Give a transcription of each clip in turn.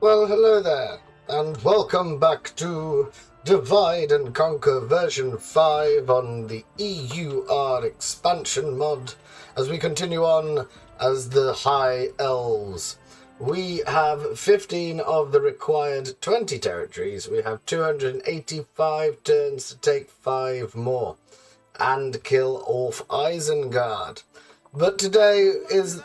Well, hello there, and welcome back to Divide and Conquer version 5 on the EUR expansion mod as we continue on as the High Elves. We have 15 of the required 20 territories. We have 285 turns to take 5 more and kill off Isengard. But today is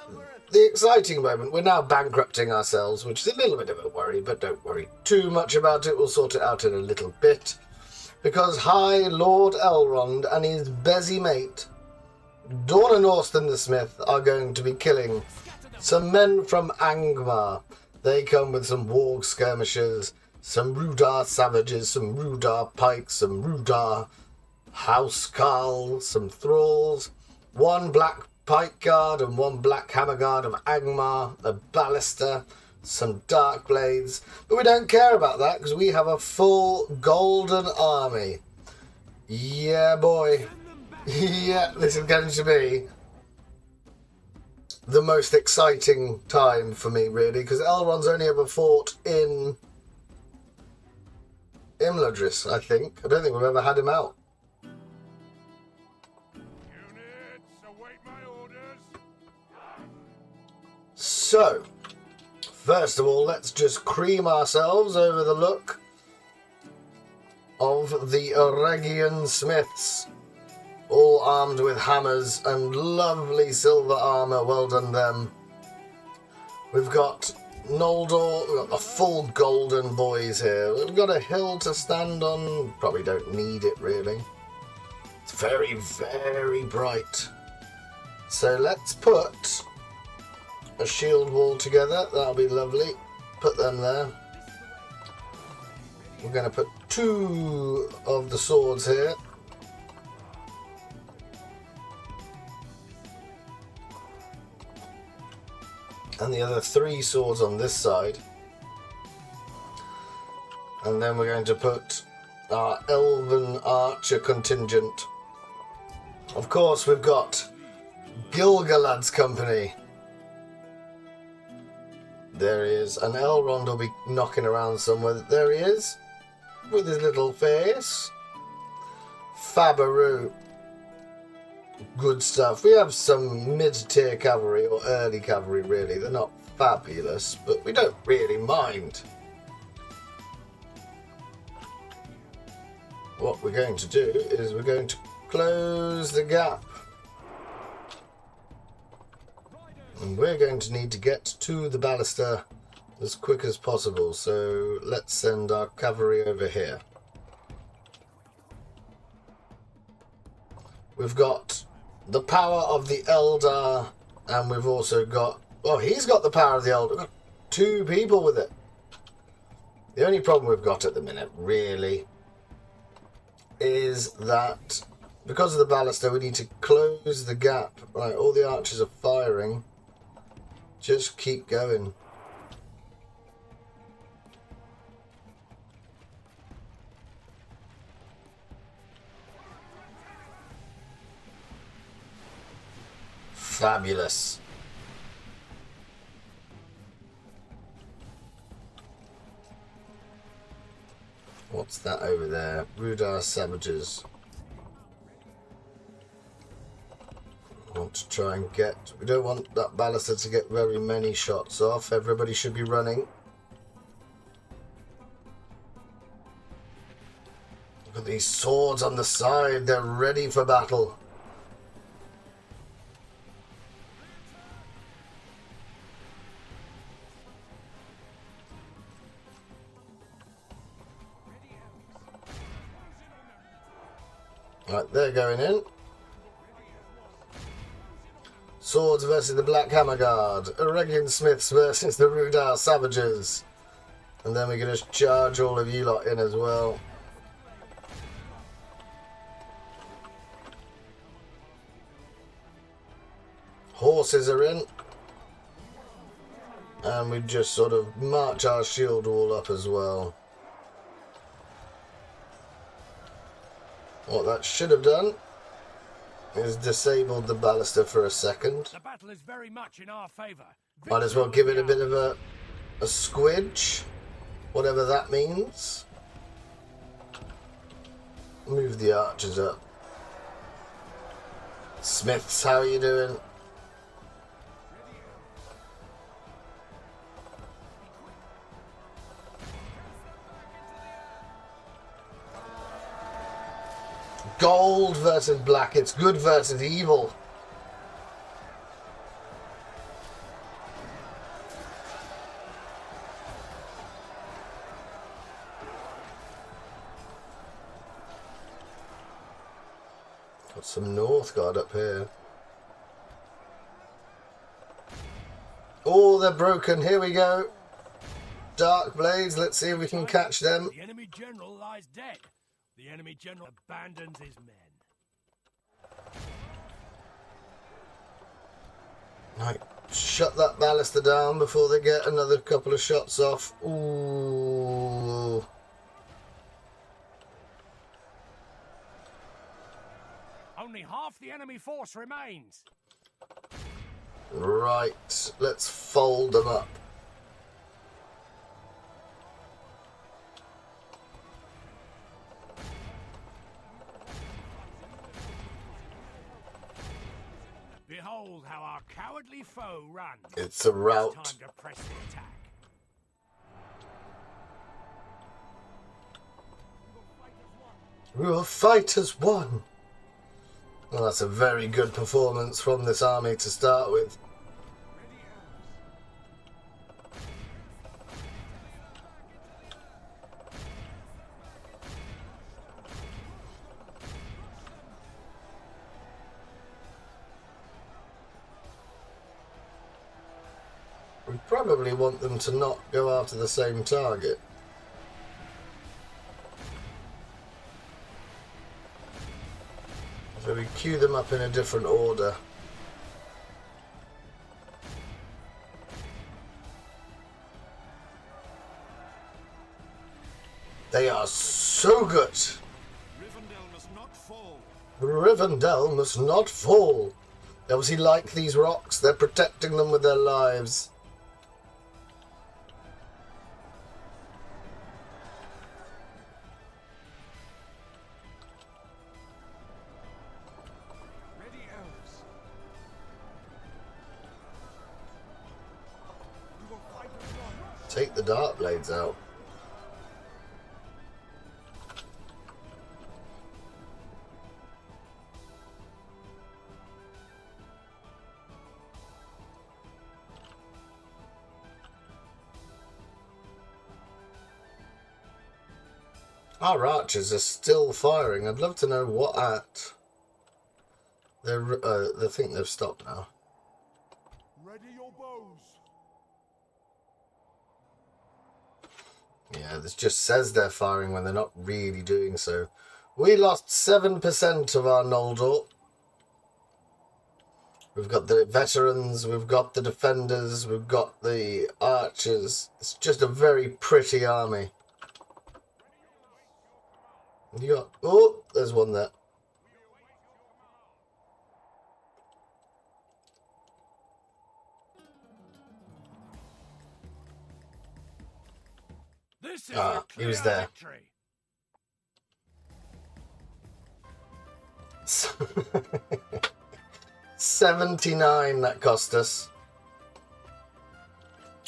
the exciting moment. We're now bankrupting ourselves, which is a little bit of a worry, but don't worry too much about it. We'll sort it out in a little bit. Because High Lord Elrond and his busy mate, Dornan Austin the Smith, are going to be killing some men from Angmar. They come with some warg skirmishers, some Rudar savages, some Rudar pikes, some Rudar housecarls, some thralls, one black pike guard and one black hammer guard of Angmar, a ballista, some dark blades, but we don't care about that because we have a full golden army. Yeah, boy. Yeah, this is going to be the most exciting time for me, really, because Elrond's only ever fought in Imladris, I think. I don't think we've ever had him out. So, first of all, let's just cream ourselves over the look of the Eregian Smiths, all armed with hammers and lovely silver armour. Well done them. We've got Noldor, we've got the full golden boys here. We've got a hill to stand on. Probably don't need it, really. It's very, very bright. So let's put a shield wall together. That'll be lovely. Put them there. We're going to put 2 of the swords here. And the other 3 swords on this side. And then we're going to put our elven archer contingent. Of course, we've got Gilgalad's company. There he is. And Elrond will be knocking around somewhere. There he is. With his little face. Fabaroo. Good stuff. We have some mid-tier cavalry, or early cavalry, really. They're not fabulous, but we don't really mind. What we're going to do is we're going to close the gap. And we're going to need to get to the ballista as quick as possible, so let's send our cavalry over here. We've got the power of the Eldar, and we've also got... Oh, he's got the power of the Eldar. We've got 2 people with it. The only problem we've got at the minute, really, is that because of the ballista, we need to close the gap. Right, all the archers are firing. Just keep going. Fabulous. What's that over there? Rudar savages. Want to try and get... We don't want that ballista to get very many shots off. Everybody should be running. Look at these swords on the side. They're ready for battle. Right, they're going in. Swords versus the Black Hammer Guard. Eregian Smiths versus the Rudar Savages. And then we can just charge all of you lot in as well. Horses are in. And we just sort of march our shield wall up as well. What that should have done is disabled the ballista for a second. The battle is very much in our favor. Might as well give it a bit of a a squidge, whatever that means. Move the archers up. Smiths, how are you doing? Gold versus black. It's good versus evil. Got some Northguard up here. Oh, they're broken. Here we go. Dark Blades. Let's see if we can catch them. The enemy general lies dead. The enemy general abandons his men. Right, shut that ballista down before they get another couple of shots off. Ooh. Only half the enemy force remains. Right, let's fold them up. Behold how our cowardly foe runs. It's a rout. It's time to press the attack. We will fight as one. Well, that's a very good performance from this army to start with. We probably want them to not go after the same target. So we queue them up in a different order. They are so good. Rivendell must not fall. Rivendell must not fall. They obviously like these rocks. They're protecting them with their lives. Ready, Elves. We will fight as one. Take the Dark Blades out. Our archers are still firing. I'd love to know what at. They think they've stopped now. Ready your bows. Yeah, this just says they're firing when they're not really doing so. We lost 7% of our Noldor. We've got the veterans, we've got the defenders, we've got the archers. It's just a very pretty army. You got... Oh, there's one there. This is a he was clear there. victory. 79 that cost us.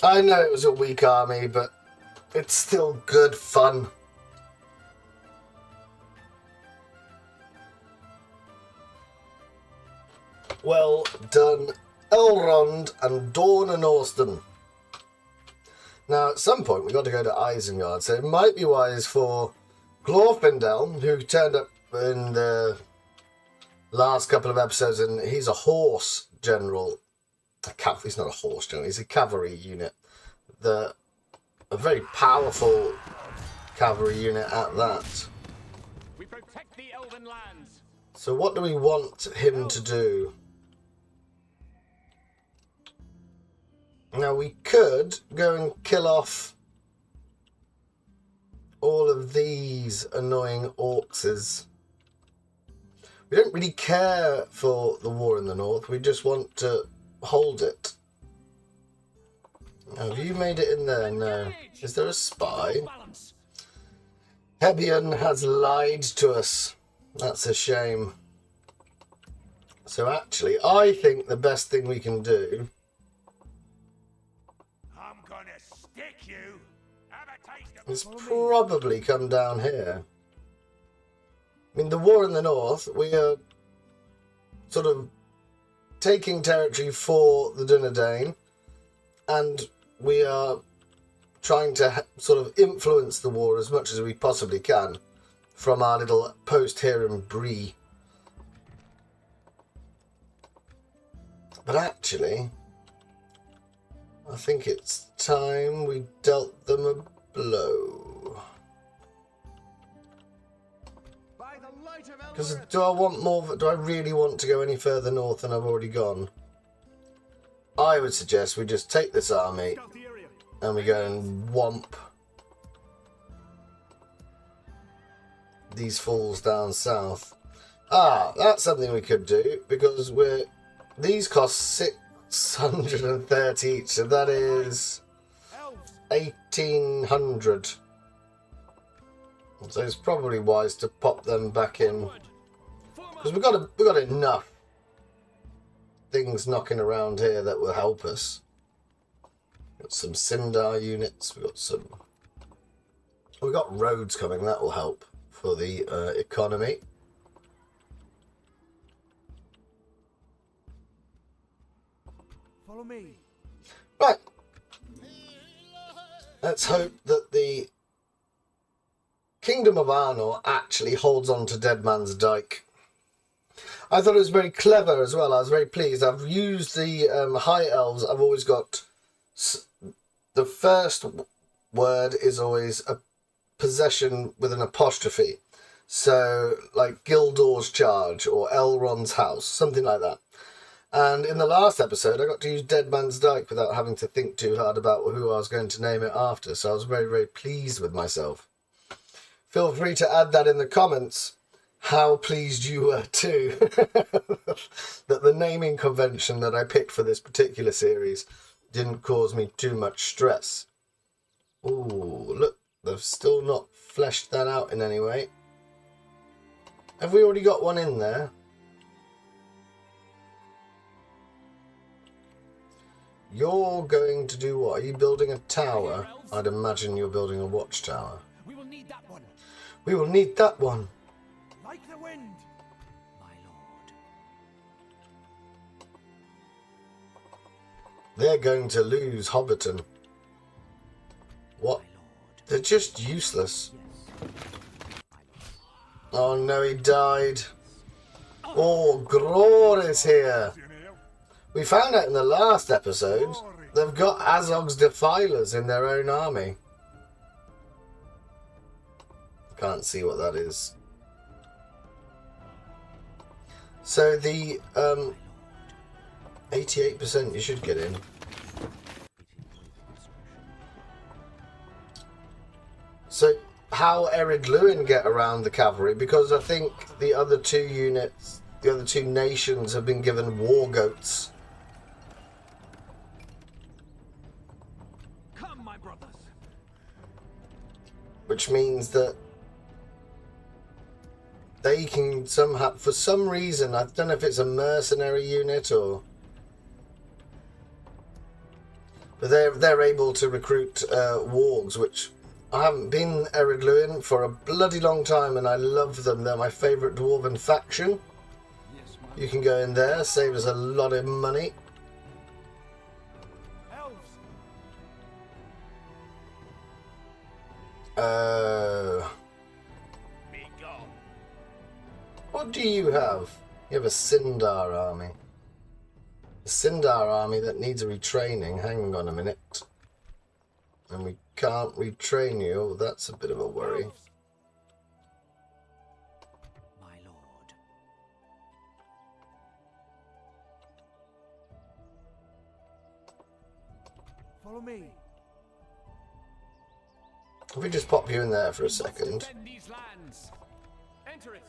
I know it was a weak army, but it's still good fun. Well done, Elrond and Dorne and Austen. Now, at some point, we've got to go to Isengard, so it might be wise for Glorfindel, who turned up in the last couple of episodes, and he's a horse general. He's not a horse general, he's a cavalry unit. A very powerful cavalry unit at that. We protect the elven lands. So what do we want him to do? Now, we could go and kill off all of these annoying orcs. We don't really care for the war in the north. We just want to hold it. Have you made it in there? No. Is there a spy? Balance. Hebian has lied to us. That's a shame. So actually, I think the best thing we can do... I'm gonna stick you. Have a taste of is probably come down here. I mean, the war in the north, we are sort of taking territory for the Dunedain, and we are trying to sort of influence the war as much as we possibly can from our little post here in Bree. But actually, I think it's time we dealt them a blow. Because do I want more? Do I really want to go any further north than I've already gone? I would suggest we just take this army and we go and whomp these fools down south. Ah, that's something we could do because these cost 630 each, so that is 1800. So it's probably wise to pop them back in because we got enough things knocking around here that will help us. Got some Sindar units. We got roads coming. That will help for the economy. Follow me. Right. Let's hope that the Kingdom of Arnor actually holds on to Dead Man's Dyke. I thought it was very clever as well. I was very pleased. I've used the High Elves. I've always got... The first word is always a possession with an apostrophe. So, like Gildor's Charge or Elrond's House, something like that. And in the last episode, I got to use Dead Man's Dyke without having to think too hard about who I was going to name it after. So I was very, very pleased with myself. Feel free to add that in the comments. How pleased you were too that the naming convention that I picked for this particular series didn't cause me too much stress. Ooh, look, they've still not fleshed that out in any way. Have we already got one in there? You're going to do what? Are you building a tower? I'd imagine you're building a watchtower. We will need that one. We will need that one. Like the wind. My lord. They're going to lose Hobbiton. What? They're just useless. Oh no, he died. Oh, Gror is here. We found out in the last episode they've got Azog's Defilers in their own army. Can't see what that is. So the 88% you should get in. So how Erid Luin get around the cavalry? Because I think the other two units, the other two nations have been given war goats. Come, my brothers. Which means that they can somehow, for some reason, I don't know if it's a mercenary unit or... But they're able to recruit wargs, which I haven't been Erid Luin for a bloody long time, and I love them. They're my favourite dwarven faction. Yes, You can go in there, save us a lot of money. Elves. Be gone. What do you have? You have a Sindar army. A Sindar army that needs retraining. Hang on a minute. And we can't retrain you. Oh, that's a bit of a worry. Elves. My lord. Follow me. If we just pop you in there for a second. Defend these lands. Enter it.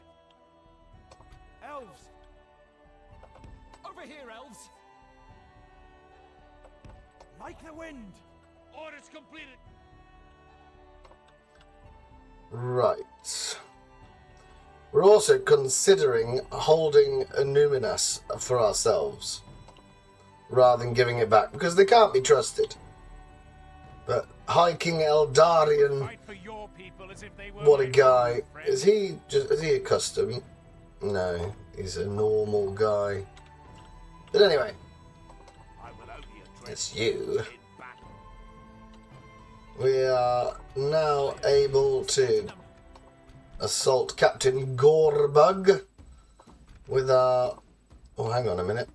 Elves. Over here, elves. Like the wind. Orders completed. Right. We're also considering holding Numinas for ourselves, rather than giving it back, because they can't be trusted. But High King Eldarian, Fight for your people as if they were what a my guy. own, friend. Is he a custom? No, he's a normal guy. But anyway, I will only address it's you. in battle. We are now able to assault Captain Gorbug with our... Oh, hang on a minute.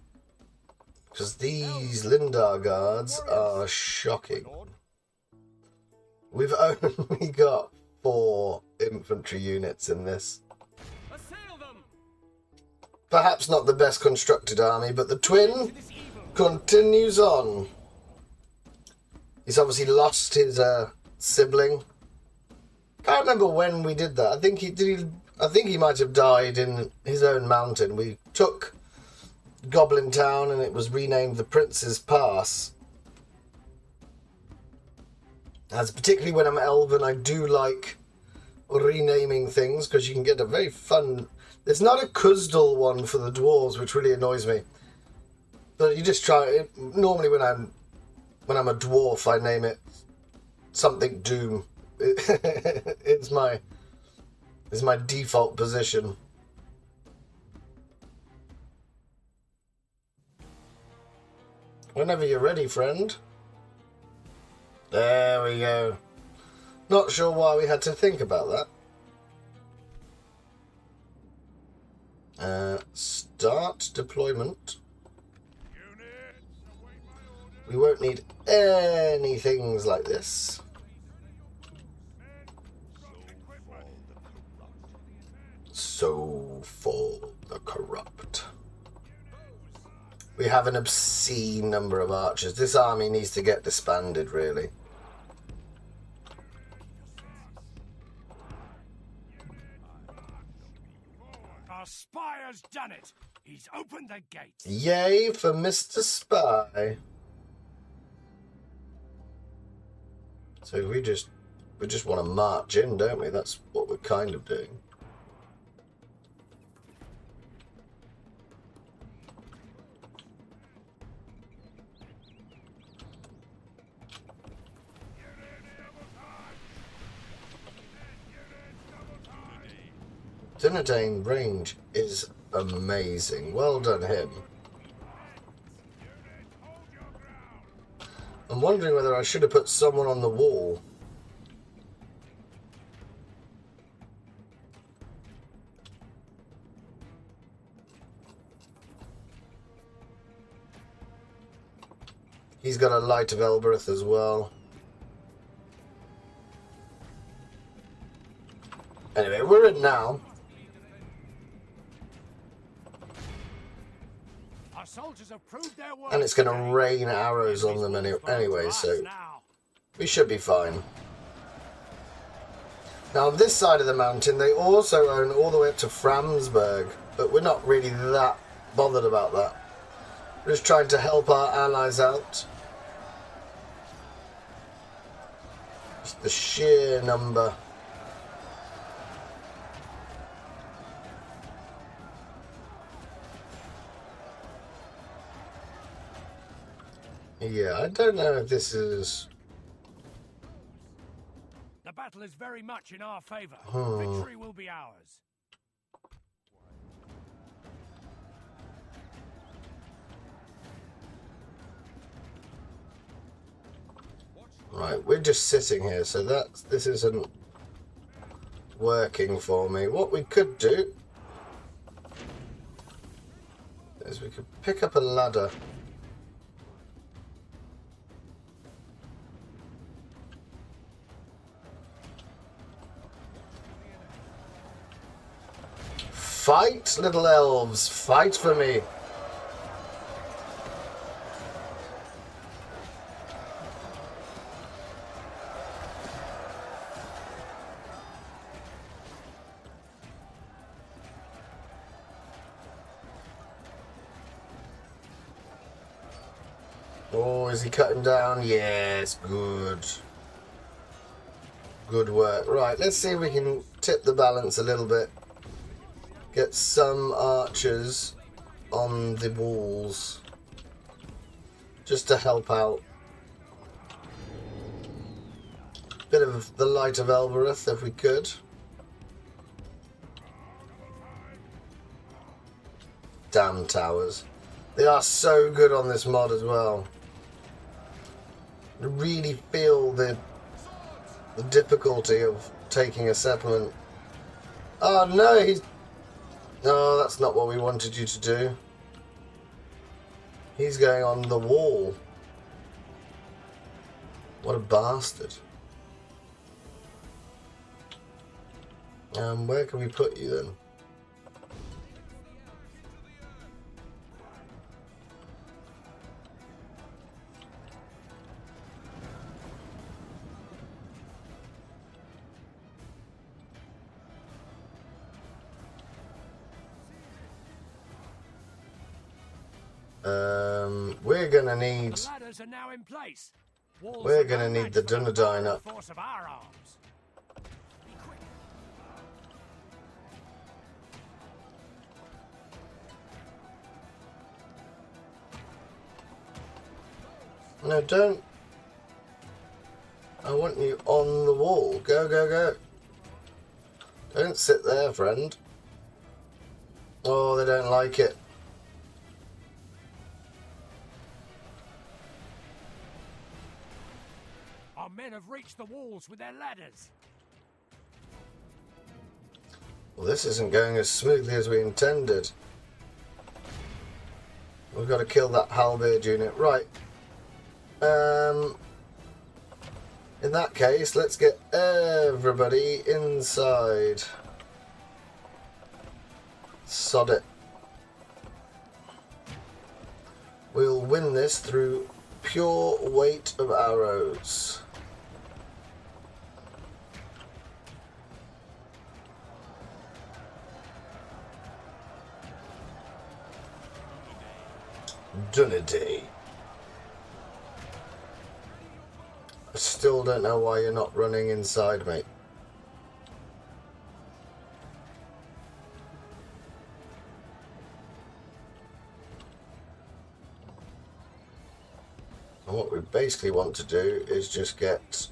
Because these Lindar guards are shocking. We've only got 4 infantry units in this. Assail them. Perhaps not the best constructed army, but the twin continues on. He's obviously lost his sibling. Can't remember when we did that. I think he might have died in his own mountain. We took Goblin Town and it was renamed the Prince's Pass. As particularly when I'm Elven, I do like renaming things because you can get a very fun... There's not a Kuzdal one for the dwarves, which really annoys me. But you just try it. Normally when I'm a dwarf, I name it something Doom. It's my default position. Whenever you're ready, friend. There we go. Not sure why we had to think about that. Start deployment. We won't need any things like this. So fall the corrupt. We have an obscene number of archers. This army needs to get disbanded, really. Our spy has done it. He's opened the gates. Yay for Mr. Spy. So we just want to march in, don't we? That's what we're kind of doing. Dunedain range is amazing. Well done him. I'm wondering whether I should have put someone on the wall. He's got a Light of Elbereth as well. Anyway, we're in now. Our soldiers have proved their worth. And it's going to rain arrows on them anyway, so we should be fine. Now, on this side of the mountain, they also own all the way up to Framsburg, but we're not really that bothered about that. We're just trying to help our allies out. Just the sheer number. Yeah, I don't know if this is... The battle is very much in our favor. Victory will be ours. Right, we're just sitting here, so this isn't working for me. What we could do is we could pick up a ladder. Fight, little elves, fight for me. Oh, is he cutting down? Yes, good. Good work. Right, let's see if we can tip the balance a little bit. Get some archers on the walls. Just to help out. Bit of the Light of Elbereth if we could. Damn towers. They are so good on this mod as well. You really feel the difficulty of taking a settlement. Oh no, no, that's not what we wanted you to do. He's going on the wall. What a bastard. Where can we put you then? We're gonna need. The ladders are now in place. Walls We're are gonna no need the match for Dunedain up. force of our arms. Be quick. No, don't. I want you on the wall. Go, go, go. Don't sit there, friend. Oh, they don't like it. Our men have reached the walls with their ladders. Well, this isn't going as smoothly as we intended. We've got to kill that halberd unit. Right. In that case, let's get everybody inside. Sod it. We'll win this through pure weight of arrows. Dunedain. I still don't know why you're not running inside, mate. And what we basically want to do is just get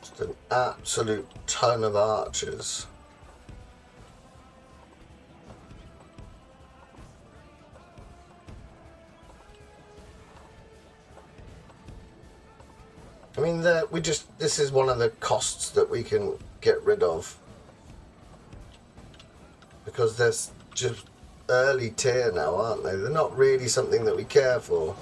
just an absolute ton of archers. I mean, this is one of the costs that we can get rid of. Because they're just early tier now, aren't they? They're not really something that we care for.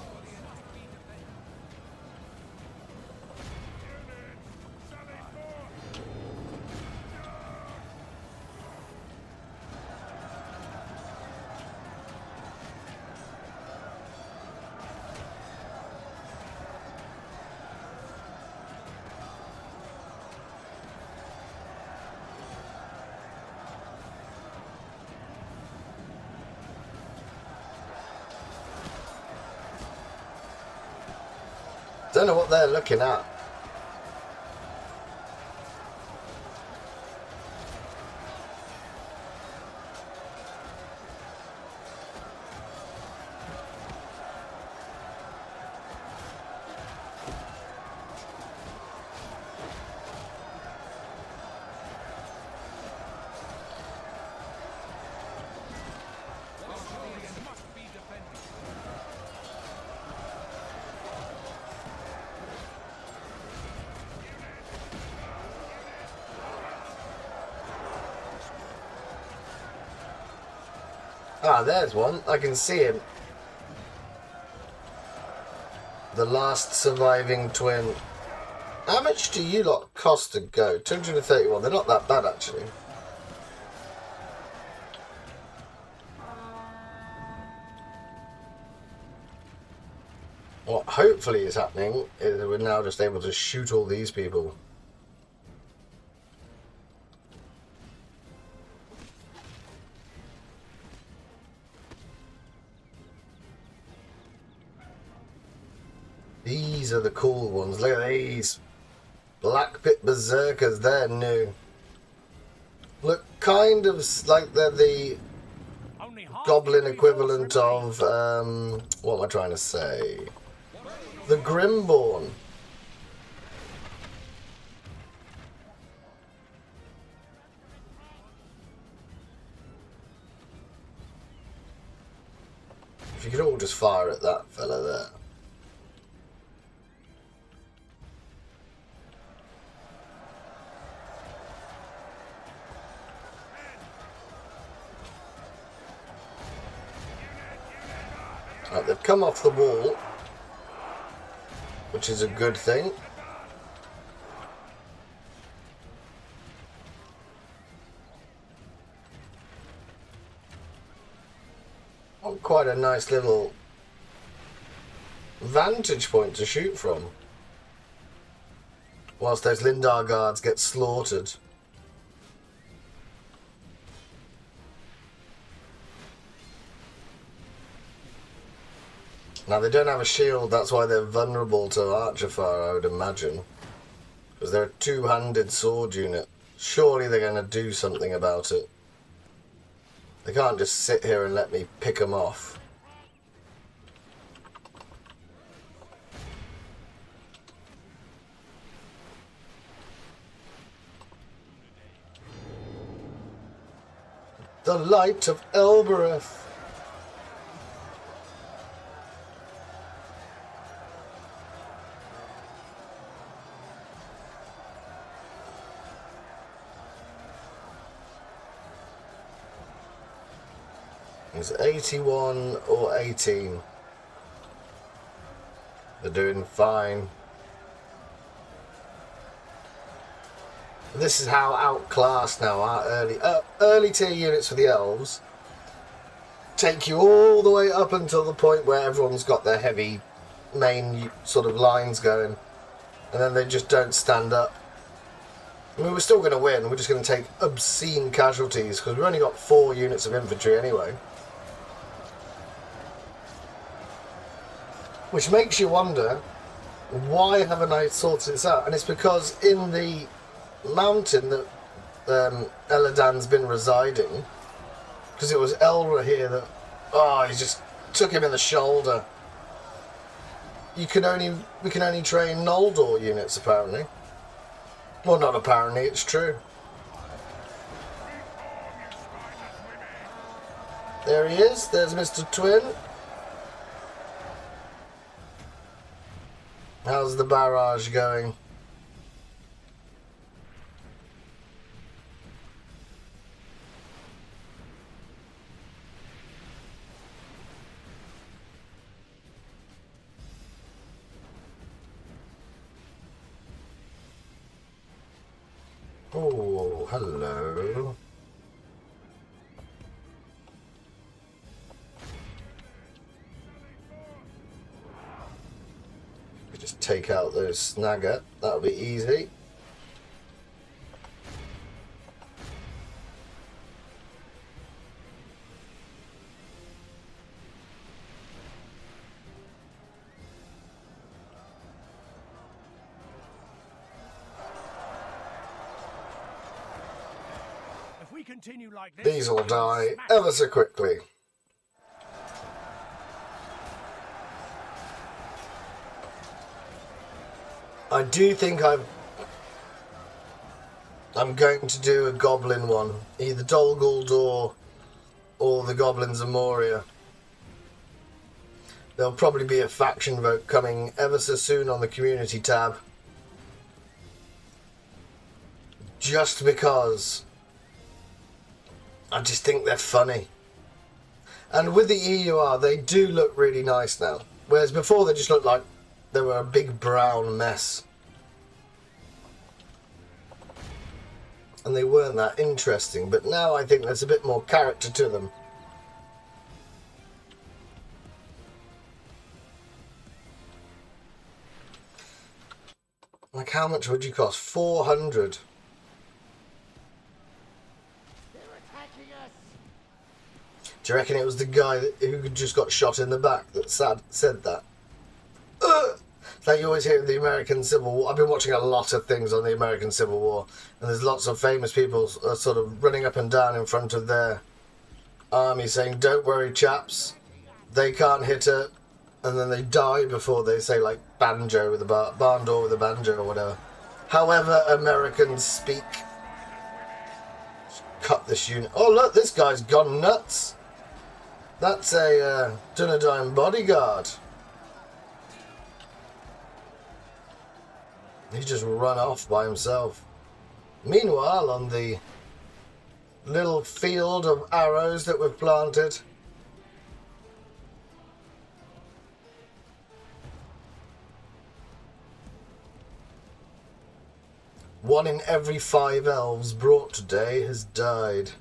Don't know what they're looking at. Ah, there's one. I can see him. The last surviving twin. How much do you lot cost to go? 231. They're not that bad, actually. What hopefully is happening is we're now just able to shoot all these people. These are the cool ones. Look at these. Black Pit Berserkers, they're new. Look kind of like they're the Only half goblin your equivalent resource of, what am I trying to say? The Grimborn. If you could all just fire at that fella there. Right, they've come off the wall, which is a good thing. Oh, quite a nice little vantage point to shoot from, whilst those Lindar guards get slaughtered. Now, they don't have a shield, that's why they're vulnerable to archer fire, I would imagine. Because they're a two-handed sword unit. Surely they're going to do something about it. They can't just sit here and let me pick them off. The light of Elbereth. It's 81 or 18. They're doing fine. This is how outclassed now our early tier units for the elves take you all the way up until the point where everyone's got their heavy main sort of lines going, and then they just don't stand up. I mean, we're still going to win, we're just going to take obscene casualties because we've only got 4 units of infantry anyway. Which makes you wonder, why haven't I sorted this out? And it's because in the mountain that Eladan's been residing, because it was Elra here that, he just took him in the shoulder. We can only train Noldor units, apparently. Well, not apparently, it's true. There he is, there's Mr. Twin. How's the barrage going? Oh, hello. Just take out those snagger, that'll be easy. If we continue like this, These will die ever so quickly. I do think I'm going to do a goblin one, either Dol Guldur or the Goblins of Moria. There'll probably be a faction vote coming ever so soon on the community tab. Just because I just think they're funny. And with the EUR, they do look really nice now. Whereas before they just looked like they were a big brown mess. And they weren't that interesting, but now I think there's a bit more character to them. Like, how much would you cost? 400. They're attacking us. Do you reckon it was the guy who just got shot in the back that said that? It's like you always hear the American Civil War. I've been watching a lot of things on the American Civil War, and there's lots of famous people sort of running up and down in front of their army saying, "Don't worry, chaps, they can't hit it," and then they die before they say, like, banjo with a barn door with a banjo or whatever. However Americans speak. Just cut this unit. Oh, look, this guy's gone nuts. That's a Dunedain bodyguard. He just run off by himself. Meanwhile, on the little field of arrows that we've planted, one in every 5 elves brought today has died.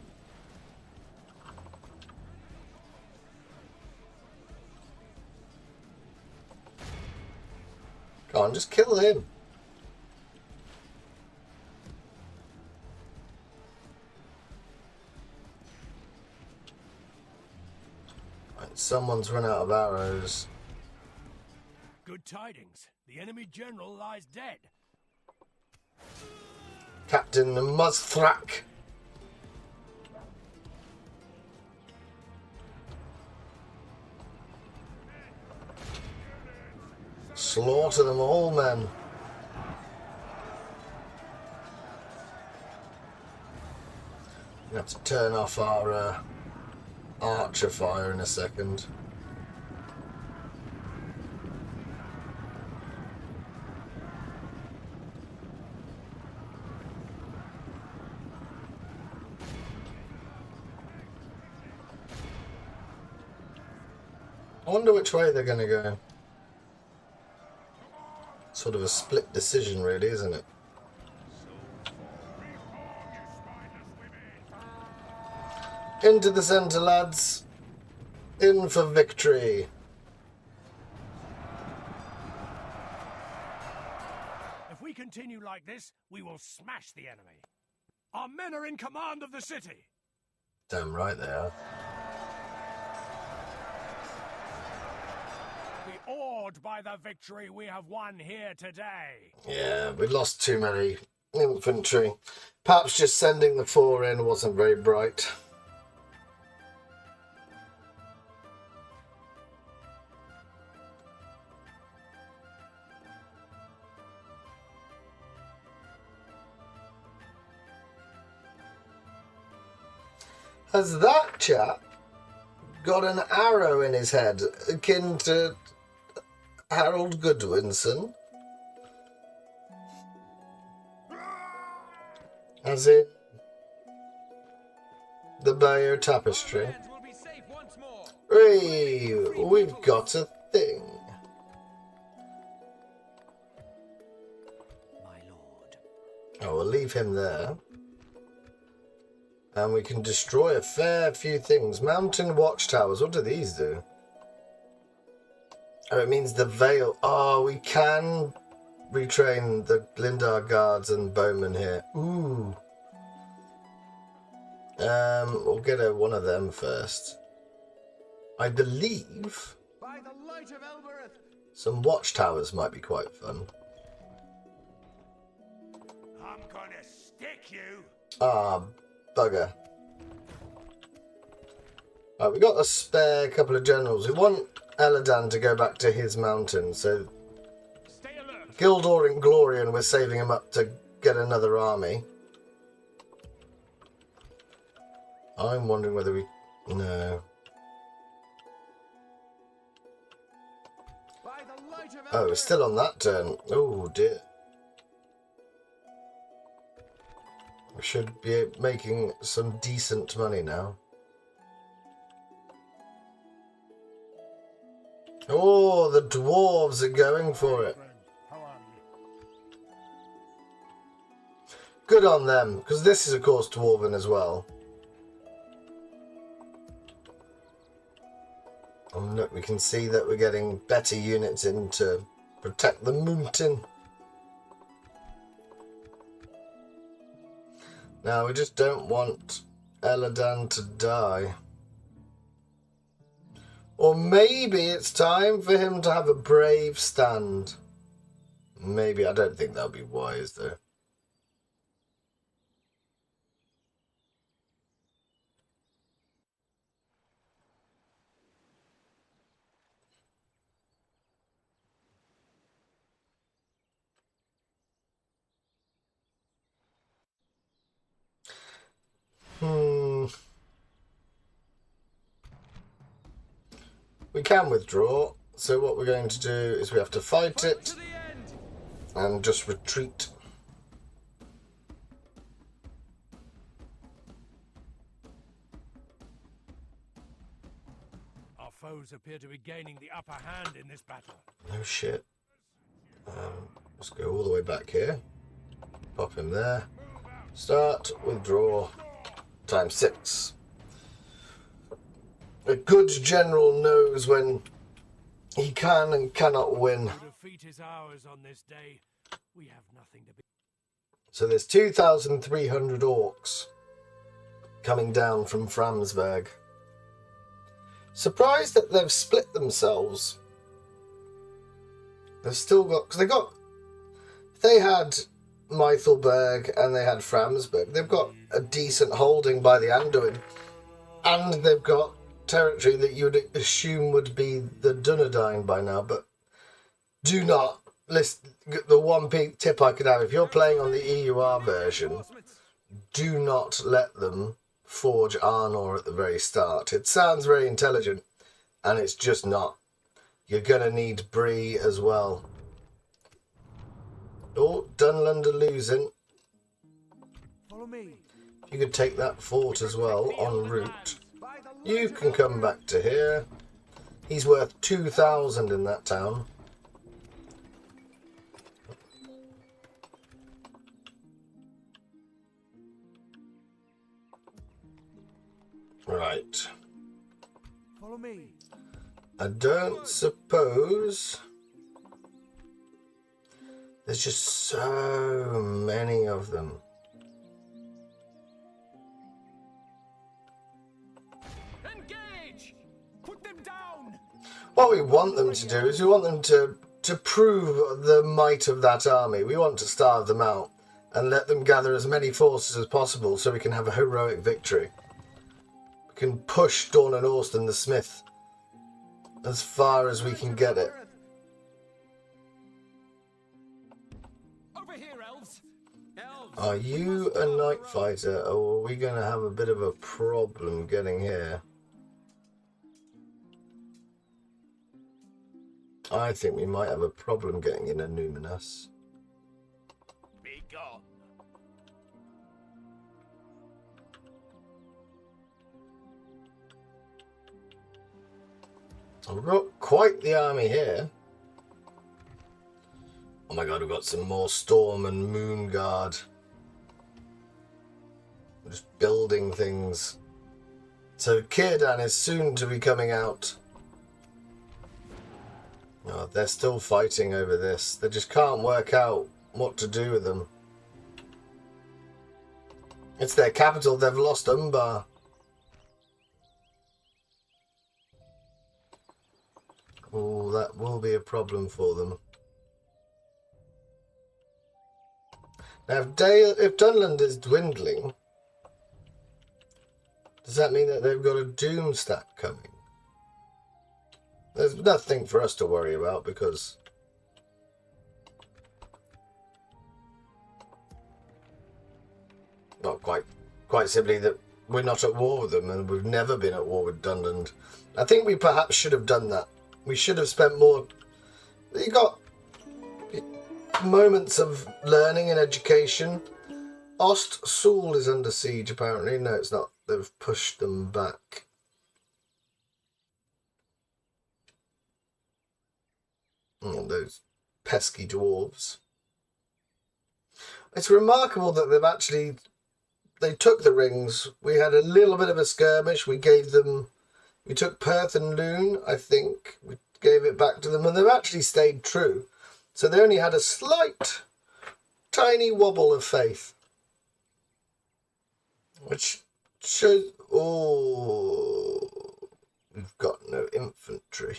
Come on, just kill him. Right, someone's run out of arrows. Good tidings. The enemy general lies dead. Captain Muzthrak. Slaughter them all, men. We have to turn off our archer fire in a second. I wonder which way they're going to go. Sort of a split decision, really, isn't it? Into the centre, lads. In for victory. If we continue like this, we will smash the enemy. Our men are in command of the city. Damn right they are. Be awed by the victory we have won here today. Yeah, we lost too many infantry. Perhaps just sending the 4 in wasn't very bright. Has that chap got an arrow in his head akin to Harold Goodwinson? As in the Bayeux Tapestry? Hey, we've got a thing. My lord. Oh, we'll leave him there. And we can destroy a fair few things. Mountain watchtowers, what do these do? Oh, it means the Vale. Oh, we can retrain the Lindar guards and bowmen here. Ooh. We'll get one of them first. I believe By the light of Elbereth. some watchtowers might be quite fun. I'm gonna stick you. Ah, bugger. Right, we got a spare couple of generals. We want Eladan to go back to his mountain, so Stay alert. Gildor and Glorian, we're saving him up to get another army. I'm wondering whether we... No. By the light of Oh, we're Elbereth. still on that turn. Oh, dear. We should be making some decent money now. Oh, the dwarves are going for it. How are you? Good on them, because this is, of course, dwarven as well. And look, we can see that we're getting better units in to protect the mountain. Now, we just don't want Eladan to die. Or maybe it's time for him to have a brave stand. Maybe, I don't think that would be wise, though. We can withdraw, so what we're going to do is we have to fight it and just retreat. Our foes appear to be gaining the upper hand in this battle. No shit. Let's go all the way back here. Pop him there. Start, withdraw, times 6. A good general knows when he can and cannot win. Defeat is ours on this day. We have nothing to be. So there's 2,300 orcs coming down from Framsberg. Surprised that they've split themselves. They've still got, because they had Meithelberg and they had Framsberg. They've got a decent holding by the Anduin, and they've got territory that you would assume would be the Dunedain by now, but do not listen. The one big tip I could have, if you're playing on the EUR version, do not let them forge Arnor at the very start. It sounds very intelligent, and it's just not. You're going to need Bree as well. Oh, Dunland are losing. Follow me. You could take that fort as well en route. You can come back to here. He's worth 2,000 in that town. Right. Follow me. I don't suppose... There's just so many of them. Engage! Put them down! What we want them to do is we want them to prove the might of that army. We want to starve them out and let them gather as many forces as possible so we can have a heroic victory. We can push Dawn and Austin the Smith as far as we can get it. Over here, elves! Elves! Are you a night fighter, or are we going to have a bit of a problem getting here? I think we might have a problem getting in a Numinous. Be gone! We've got quite the army here. Oh my god, we've got some more Storm and Moon Guard. We're just building things. So Círdan is soon to be coming out. Oh, they're still fighting over this. They just can't work out what to do with them. It's their capital. They've lost Umbar. Oh, that will be a problem for them. Now, if Dunland is dwindling, does that mean that they've got a Doom stack coming? There's nothing for us to worry about because not quite simply that we're not at war with them, and we've never been at war with Dunland. I think we perhaps should have done that. We should have spent more. You got moments of learning and education. Ost-Sul is under siege, apparently. No, it's not. They've pushed them back. Oh, those pesky dwarves. It's remarkable that they took the rings. We had a little bit of a skirmish. We took Perth and Loon, I think. We gave it back to them, and they've actually stayed true. So they only had a slight, tiny wobble of faith. Which shows... Oh, we've got no infantry.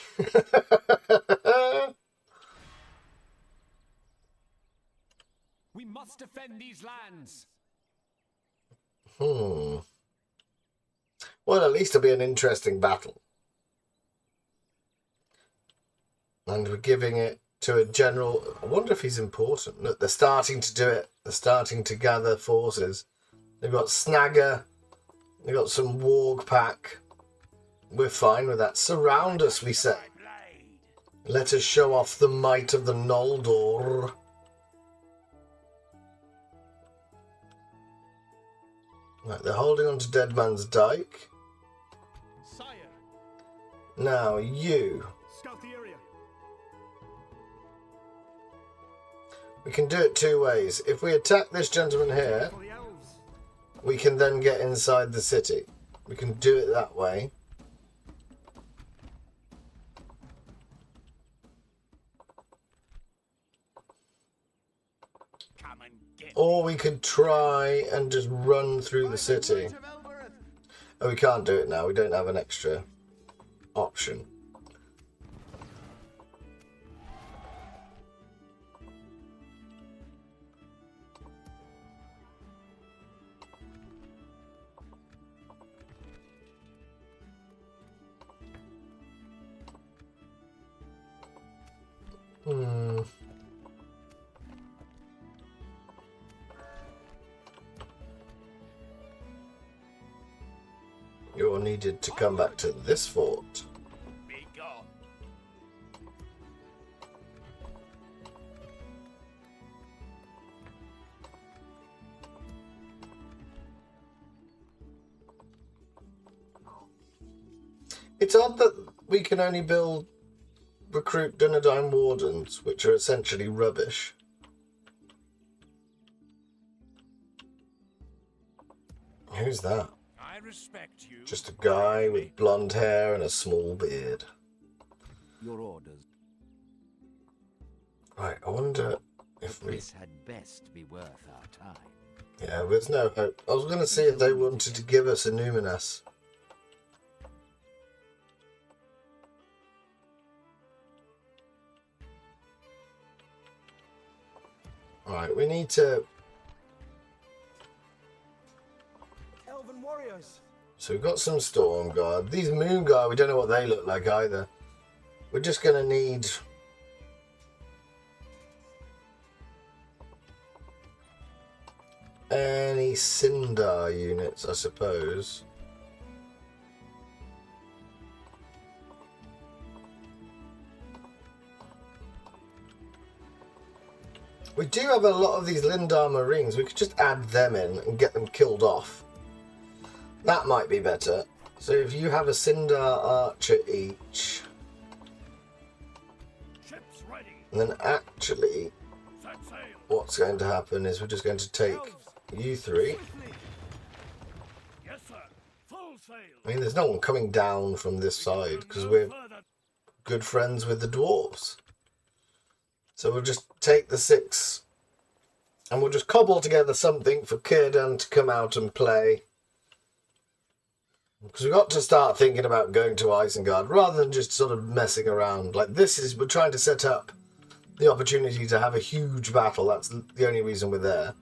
must defend these lands. Well, at least it'll be an interesting battle. And we're giving it to a general. I wonder if he's important. Look, they're starting to do it. They're starting to gather forces. They've got Snagger. They've got some Warg Pack. We're fine with that. Surround us, we say. Let us show off the might of the Noldor. Right, they're holding on to Dead Man's Dyke. Sire. Now, you. Scout the area. We can do it two ways. If we attack this gentleman here, For the elves. we can then get inside the city. We can do it that way. Come and get. Or we could try and just run through the city. Oh, we can't do it now. We don't have an extra option. You're needed to come back to this fort. Be gone. It's odd that we can only recruit Dunedain Wardens, which are essentially rubbish. Who's that? I respect you. Just a guy with blonde hair and a small beard. Your orders. Right, I wonder if we... This had best be worth our time. Yeah, there's no hope. I was going to see if they wanted to give us a Numinas. Right, we need to... Elven warriors. So we've got some Storm Guard. These Moon Guard, we don't know what they look like either. We're just going to need... any Sindar units, I suppose. We do have a lot of these Lindar Marines. We could just add them in and get them killed off. That might be better. So if you have a Sindar Archer each, Ships ready. and then actually Set sail. what's going to happen is we're just going to take you three. Swiftly. Yes, sir. Full sail. I mean, there's no one coming down from this side because we're Further. good friends with the dwarves. So we'll just take the 6 and we'll just cobble together something for Círdan to come out and play. Because we've got to start thinking about going to Isengard rather than just sort of messing around. Like we're trying to set up the opportunity to have a huge battle. That's the only reason we're there.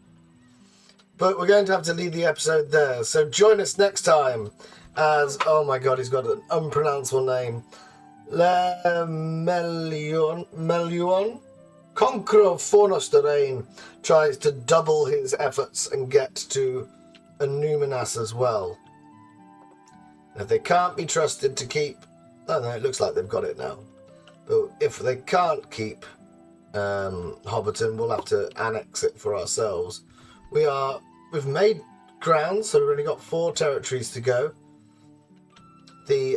But we're going to have to leave the episode there. So join us next time as, oh my god, he's got an unpronounceable name. Meluon? Conqueror of Fornos the Rain tries to double his efforts and get to a Numinas as well. If they can't be trusted to keep... Oh no, it looks like they've got it now. But if they can't keep Hobbiton, we'll have to annex it for ourselves. We've made ground, so we've only got 4 territories to go. The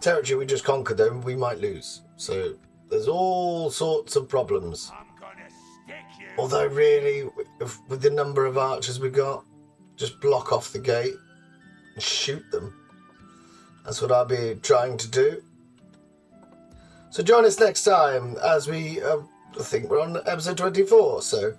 territory we just conquered, though, we might lose. So there's all sorts of problems. I'm gonna stick you. Although really, with the number of archers we got, just block off the gate and shoot them. That's what I'll be trying to do. So join us next time as we, I think we're on episode 24. So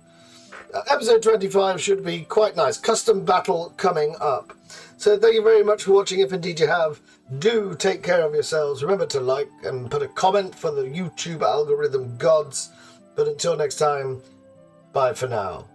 episode 25 should be quite nice. Custom battle coming up. So thank you very much for watching. If indeed you have, do take care of yourselves. Remember to like and put a comment for the YouTube algorithm gods. But until next time, Bye for now.